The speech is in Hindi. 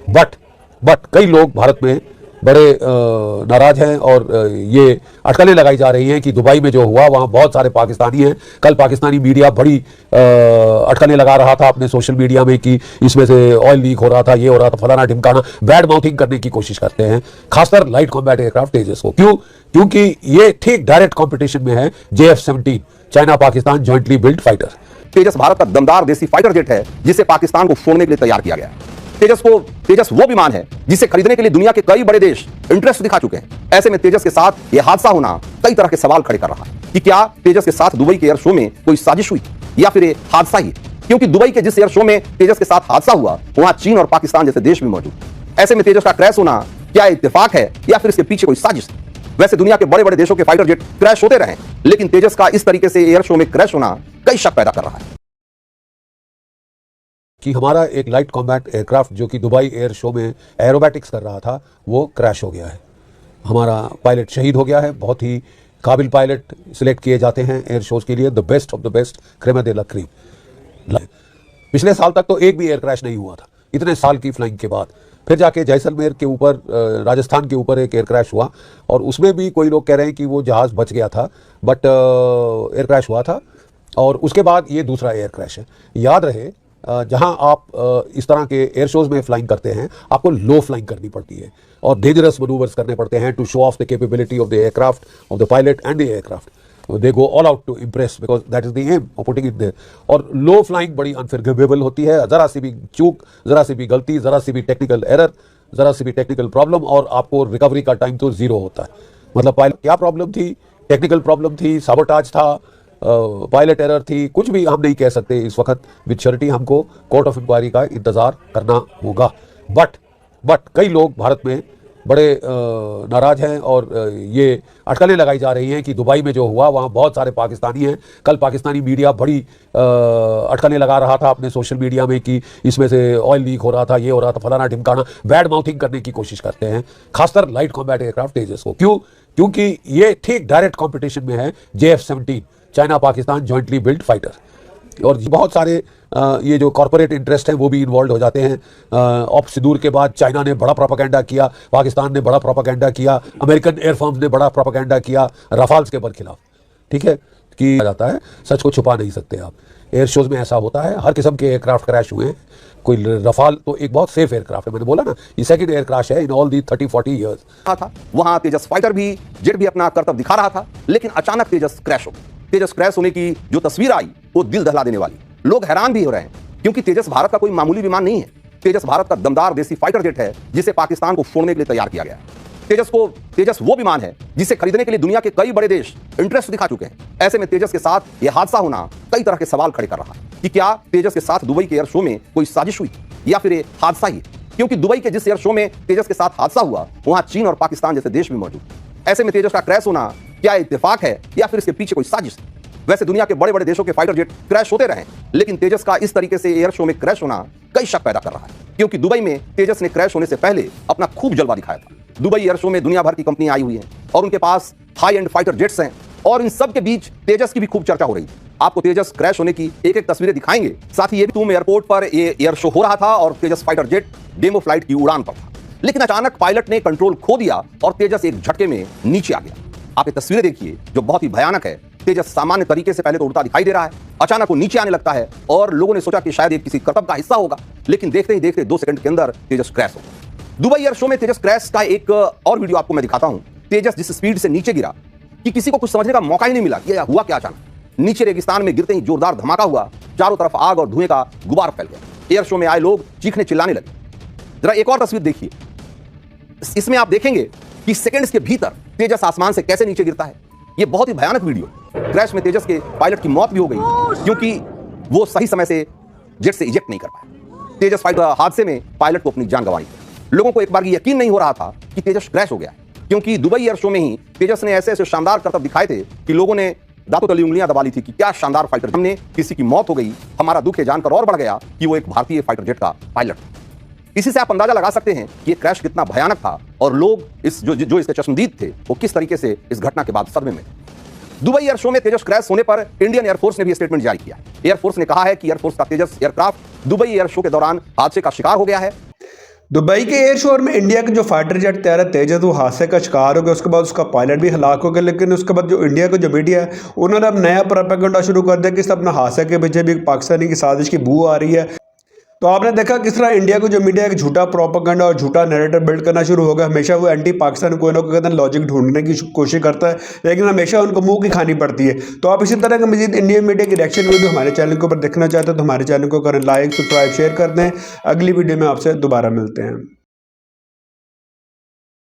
बट कई लोग भारत में बड़े नाराज हैं और ये अटकलें लगाई जा रही हैं कि दुबई में जो हुआ वहाँ बहुत सारे पाकिस्तानी हैं। कल पाकिस्तानी मीडिया बड़ी अटकलें लगा रहा था अपने सोशल मीडिया में कि इसमें से ऑयल लीक हो रहा था, ये हो रहा था, फलाना ढिमकाना, बैड माउथिंग करने की कोशिश करते हैं, खासकर लाइट कॉम्बैट एयरक्राफ्ट तेजस को। क्योंकि ये ठीक डायरेक्ट कॉम्पिटिशन में है JF-17 China Pakistan jointly build fighter. Tejas Bharat का दमदार देसी फाइटर जेट है जिसे पाकिस्तान को फोड़ने के लिए तैयार किया गया है। तेजस वो विमान है जिसे खरीदने के लिए दुनिया के कई बड़े देश इंटरेस्ट दिखा चुके हैं। ऐसे में तेजस के साथ यह हादसा होना कई तरह के सवाल खड़े कर रहा है कि क्या तेजस के साथ दुबई के एयर शो में कोई साजिश हुई या फिर हादसा ही। क्योंकि दुबई के जिस एयर शो में तेजस के साथ हादसा हुआ वहां चीन और पाकिस्तान जैसे देश भी मौजूद। ऐसे में तेजस का क्रैश होना क्या इत्तेफाक है या फिर इसके पीछे कोई साजिश। वैसे दुनिया के बड़े बड़े देशों के फाइटर जेट क्रैश होते रहे, लेकिन तेजस का इस तरीके से एयर शो में क्रैश होना कई शक पैदा कर रहा है कि हमारा एक लाइट कॉम्बैट एयरक्राफ्ट जो कि दुबई एयर शो में एरोबैटिक्स कर रहा था वो क्रैश हो गया है। हमारा पायलट शहीद हो गया है। बहुत ही काबिल पायलट सिलेक्ट किए जाते हैं एयर शोज के लिए, the best of the best, crème de la crème. पिछले साल तक तो एक भी एयर क्रैश नहीं हुआ था, इतने साल की फ्लाइंग के बाद। फिर जाके जैसलमेर के ऊपर, राजस्थान के ऊपर एक एयर क्रैश हुआ और उसमें भी कोई लोग कह रहे हैं कि वो जहाज़ बच गया था, बट एयर क्रैश हुआ था। और उसके बाद ये दूसरा एयर क्रैश है। याद रहे, जहां आप इस तरह के एयर शोज में फ्लाइंग करते हैं आपको लो फ्लाइंग करनी पड़ती है और डेंजरस मनूवर्स करने पड़ते हैं to show off the capability of the aircraft, of the pilot and the aircraft. They go all out to impress because that is the aim of putting it there. और लो फ्लाइंग बड़ी अनफॉरगिवेबल होती है। ज़रा सी भी चूक, ज़रा सी भी गलती, ज़रा सी भी टेक्निकल एरर, ज़रा सी भी टेक्निकल प्रॉब्लम और आपको रिकवरी का टाइम तो जीरो होता है। मतलब पायलट क्या प्रॉब्लम थी, टेक्निकल प्रॉब्लम थी, साबोटाज था, पायलट एरर थी, कुछ भी हम नहीं कह सकते इस वक्त। विद श्योरिटी हमको कोर्ट ऑफ इंक्वायरी का इंतज़ार करना होगा। बट कई लोग भारत में बड़े नाराज हैं और ये अटकलें लगाई जा रही हैं कि दुबई में जो हुआ वहाँ बहुत सारे पाकिस्तानी हैं। कल पाकिस्तानी मीडिया बड़ी अटकलें लगा रहा था अपने सोशल मीडिया में कि इसमें से ऑयल लीक हो रहा था, ये हो रहा था, फलाना ढिमकाना, बैड माउथिंग करने की कोशिश करते हैं, खासकर लाइट कॉम्बैट एयरक्राफ्ट तेजस को। क्योंकि ये ठीक डायरेक्ट कॉम्पिटिशन में है JF-17 China Pakistan jointly build fighter. और बहुत सारे ये जो कॉर्पोरेट इंटरेस्ट हैं वो भी इन्वॉल्व हो जाते हैं। ऑप्स सिंदूर के बाद चाइना ने बड़ा प्रोपेगेंडा किया, पाकिस्तान ने बड़ा प्रोपेगेंडा किया, अमेरिकन एयरफॉर्म्स ने बड़ा प्रोपेगेंडा किया रफाल्स के खिलाफ। ठीक है कि जाता है, सच को छुपा नहीं सकते आप। एयर शोज में ऐसा होता है, हर किस्म के एयरक्राफ्ट क्रैश हुए हैं। कोई रफाल तो एक बहुत सेफ एयरक्राफ्ट है, मैंने बोला ना, ये सेकंड एयर क्रैश है इन ऑल दी 30-40 ईयर्स था। वहां तेजस फाइटर भी, जेट भी अपना करतब दिखा रहा था, लेकिन अचानक तेजस क्रैश हो गया। तेजस क्रैश होने की जो तस्वीर आई वो दिल दहला देने वाली। लोग हैरान भी हो रहे हैं क्योंकि तेजस भारत का कोई मामूली विमान नहीं है। तेजस भारत का दमदार देसी फाइटर जेट है जिसे पाकिस्तान को फोड़ने के लिए तैयार किया गया है। तेजस वो विमान है जिसे खरीदने के लिए दुनिया के कई बड़े देश इंटरेस्ट दिखा चुके हैं। ऐसे में तेजस के साथ यह हादसा होना कई तरह के सवाल खड़े कर रहा है कि क्या तेजस के साथ दुबई के एयर शो में कोई साजिश हुई या फिर हादसा ही। क्योंकि दुबई के जिस एयर शो में तेजस के साथ हादसा हुआ वहां चीन और पाकिस्तान जैसे देश भी मौजूद। ऐसे में तेजस का क्रैश होना क्या इत्तेफाक है या फिर इसके पीछे कोई साजिश। वैसे दुनिया के बड़े बड़े देशों के फाइटर जेट क्रैश होते रहे, लेकिन तेजस का इस तरीके से एयर शो में क्रैश होना कई शक पैदा कर रहा है। क्योंकि दुबई में तेजस ने क्रैश होने से पहले अपना खूब जलवा दिखाया था। दुबई एयर शो में दुनिया भर की कंपनी आई हुई है और उनके पास हाई एंड फाइटर जेट्स हैं और इन सब के बीच तेजस की भी खूब चर्चा हो रही है। आपको तेजस क्रैश होने की एक एक तस्वीरें दिखाएंगे, साथ ही ये भी तुम एयरपोर्ट पर ये एयर शो हो रहा था और तेजस फाइटर जेट डेमो फ्लाइट की उड़ान पर था, लेकिन अचानक पायलट ने कंट्रोल खो दिया और तेजस एक झटके में नीचे आ गया। आप ये तस्वीरें देखिए जो बहुत ही भयानक है। तेजस सामान्य तरीके से पहले तो उड़ता दिखाई दे रहा है, अचानक वो नीचे आने लगता है और लोगों ने सोचा कि शायद ये किसी करतब का हिस्सा होगा, लेकिन देखते ही देखते 2 सेकंड के अंदर तेजस क्रैश हो गया। दुबई एयर शो में तेजस क्रैश का एक और वीडियो आपको मैं दिखाता हूं। तेजस जिस स्पीड से नीचे गिरा कि किसी को कुछ समझने का मौका ही नहीं मिला कि यह हुआ क्या। अचानक नीचे रेगिस्तान में गिरते ही जोरदार धमाका हुआ, चारों तरफ आग और धुएं का गुबार फैल गया। एयर शो में आए लोग चीखने चिल्लाने लगे। जरा एक और तस्वीर देखिए, इसमें आप देखेंगे कि सेकंड्स के भीतर तेजस आसमान से कैसे नीचे गिरता है। यह बहुत ही भयानक वीडियो। क्रैश में तेजस के पायलट की मौत भी हो गई क्योंकि वो सही समय से जेट से इजेक्ट नहीं कर पाया। तेजस फाइटर हादसे में पायलट को अपनी जान गंवानी पड़ी। लोगों को एक बार यकीन नहीं हो रहा था कि तेजस क्रैश हो गया, क्योंकि दुबई एयर शो में ही तेजस ने ऐसे ऐसे शानदार करतब दिखाए थे कि लोगों ने दांतों तली उंगलियां दबा ली थी कि क्या शानदार फाइटर। हमने किसी की मौत हो गई, हमारा दुख ये जानकर और बढ़ गया कि वो एक भारतीय फाइटर जेट का पायलट। इसी से आप अंदाजा लगा सकते हैं कि ये क्रैश कितना भयानक था और लोग इस जो इसके चश्मदीद थे वो किस तरीके से इस घटना के बाद सदमे में। दुबई एयर शो में तेजस क्रैश होने पर इंडियन एयरफोर्स ने भी स्टेटमेंट जारी किया। एयरफोर्स ने कहा है कि एयरफोर्स का तेजस एयरक्राफ्ट दुबई एयर शो के दौरान हादसे का शिकार हो गया है। दुबई के एयर शो में इंडिया के जो फाइटर जेट तैयार है तेजस, वो हादसे का शिकार हो गया। उसके बाद उसका पायलट भी हलाक हो गया। लेकिन उसके बाद जो इंडिया का जो मीडिया है उन्होंने अब नया प्रोपेगेंडा शुरू कर दिया कि इस अपना हादसे के पीछे भी पाकिस्तानी की साजिश की बू आ रही है। तो आपने देखा किस तरह इंडिया को जो मीडिया एक झूठा प्रोपेगेंडा और झूठा नैरेटिव बिल्ड करना शुरू हो गया। हमेशा वो एंटी पाकिस्तान कोई ना कोई लॉजिक ढूंढने की कोशिश करता है, लेकिन हमेशा उनको मुंह की खानी पड़ती है। तो आप इसी तरह का मजीद इंडियन मीडिया की रिएक्शन वीडियो हमारे चैनल के ऊपर देखना चाहते हो तो हमारे चैनल को करें लाइक, सब्सक्राइब, शेयर कर दें। अगली वीडियो में आपसे दोबारा मिलते हैं।